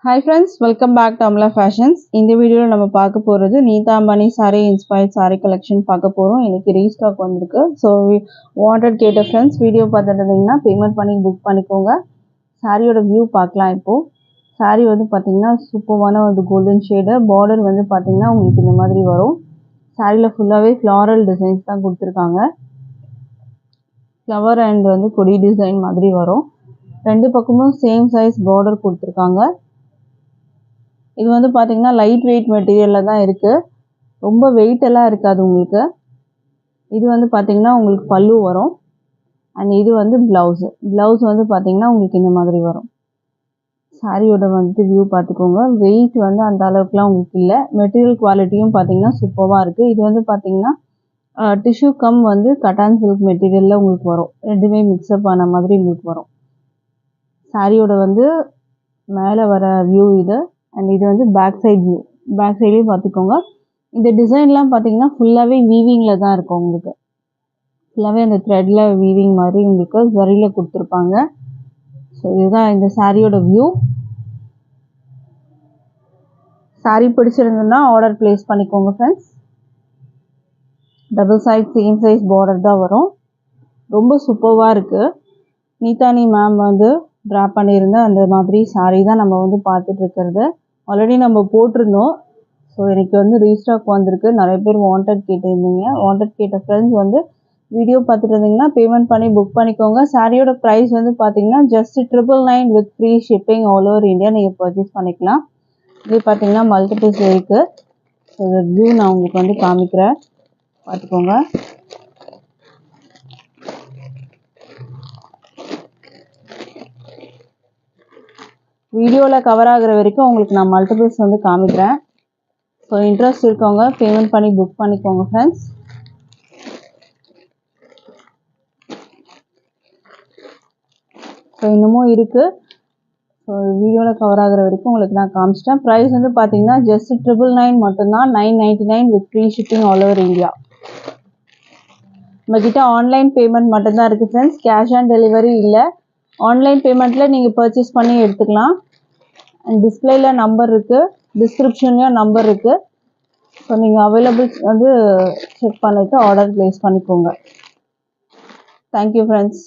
Hi friends, welcome back to Amla Fashions. இந்த வீடியோல நம்ம பார்க்க போறது நீதா Ambani saree inspired saree collection பார்க்க போறோம். இன்னைக்கு ரீஸ்டாக் வந்திருக்கு. So wanted கேட்ட friends வீடியோ பார்த்துட்டு இருந்தீங்கன்னா பேமெண்ட் பண்ணி புக் பண்ணிக்கோங்க. சாரியோட வியூ பார்க்கலாம் இப்போ. saree வந்து பாத்தீங்கன்னா சூப்பரான ஒரு கோல்டன் ஷேட், border வந்து பாத்தீங்கன்னா உங்களுக்கு இந்த மாதிரி வரும். சாரில ஃபுல்லாவே floral designs தான் கொடுத்திருக்காங்க. flower and வந்து கொடி டிசைன் மாதிரி வரும். ரெண்டு பக்கமும் சேம் சைஸ் border கொடுத்திருக்காங்க. இது வந்து பாத்தீங்கன்னா லைட் வெயிட் மெட்டீரியல்ல தான் இருக்கு. ரொம்ப வெயிட் எல்லாம் இருக்காது உங்களுக்கு. இது வந்து பாத்தீங்கன்னா உங்களுக்கு பல்லு வரும். and இது வந்து blouse. blouse வந்து பாத்தீங்கன்னா உங்களுக்கு இந்த மாதிரி வரும். சாரியோட வந்து வியூ பாத்துக்கோங்க. வெயிட் வந்து அந்த அளவுக்குலாம் உங்களுக்கு இல்ல. மெட்டீரியல் குவாலிட்டியும் பாத்தீங்கன்னா சூப்பரா இருக்கு. இது வந்து பாத்தீங்கன்னா டிஷ்யூ கம் வந்து கட்டான் சில்க் மெட்டீரியல்ல உங்களுக்கு வரும். ரெண்டுமே மிக்ஸ் அப் ஆன மாதிரி உங்களுக்கு வரும். சாரியோட வந்து மேல வர வியூ இது. and இது வந்து பேக் சைடு வியூ. பேக் சைடுலயும் பாத்துக்கோங்க. இந்த டிசைன்லாம் பாத்தீங்கன்னா ஃபுல்லாவே வீவிங்ல தான் இருக்கும் உங்களுக்கு. ஃபுல்லாவே அந்த த்ரெட்ல வீவிங் மாதிரி உங்களுக்கு ஜரில கொடுத்திருப்பாங்க. ஸோ இதுதான் இந்த சாரியோட வியூ. சாரி பிடிச்சிருந்ததுன்னா ஆர்டர் பிளேஸ் பண்ணிக்கோங்க friends. Double side same size border தான் வரும். ரொம்ப சூப்பர்வா இருக்கு. நீதானி மேம் வந்து ட்ரா பண்ணியிருந்த அந்த மாதிரி சாரி தான் நம்ம வந்து பார்த்துட்டு இருக்கிறது. ஆல்ரெடி நம்ம போட்டிருந்தோம். ஸோ எனக்கு வந்து ரீஸ்டாக் வந்திருக்கு. நிறைய பேர் வாண்டட் கேட்டிருந்தீங்க. வாண்டட் கேட்ட ஃப்ரெண்ட்ஸ் வந்து வீடியோ பார்த்துட்டு இருந்தீங்கன்னா பேமெண்ட் பண்ணி புக் பண்ணிக்கோங்க. சாரியோட ப்ரைஸ் வந்து பார்த்தீங்கன்னா just 999 with free shipping all over India நீங்கள் பர்ச்சேஸ் பண்ணிக்கலாம். இது பார்த்தீங்கன்னா மல்டிபிள்ஸ் இருக்குது. ஸோ இந்த வியூ நான் உங்களுக்கு வந்து காமிக்கிறேன், பார்த்துக்கோங்க. வீடியோவில் கவர் ஆகிற வரைக்கும் உங்களுக்கு நான் மல்டிபிள்ஸ் வந்து காமிக்கிறேன். ஸோ இன்ட்ரெஸ்ட் இருக்கவங்க பேமெண்ட் பண்ணி புக் பண்ணிக்கோங்க ஃப்ரெண்ட்ஸ். ஸோ இன்னமும் இருக்குது. ஸோ வீடியோவில் கவர் ஆகிற வரைக்கும் உங்களுக்கு நான் காமிச்சிட்டேன். ப்ரைஸ் வந்து பார்த்தீங்கன்னா ஜஸ்ட் 999 மட்டும்தான். 999 with free shipping all over India. நம்மக்கிட்ட ஆன்லைன் பேமெண்ட் மட்டும்தான் இருக்குது ஃப்ரெண்ட்ஸ். கேஷ் ஆன் டெலிவரி இல்லை. ஆன்லைன் பேமெண்ட்டில் நீங்கள் பர்ச்சேஸ் பண்ணி எடுத்துக்கலாம். அண்ட் டிஸ்பிளேல நம்பர் இருக்குது, டிஸ்கிரிப்ஷன்லேயும் நம்பர் இருக்குது. ஸோ நீங்கள் அவைலபிள்ஸ் வந்து செக் பண்ணிவிட்டு ஆர்டர் ப்ளேஸ் பண்ணிக்கோங்க. Thank you friends.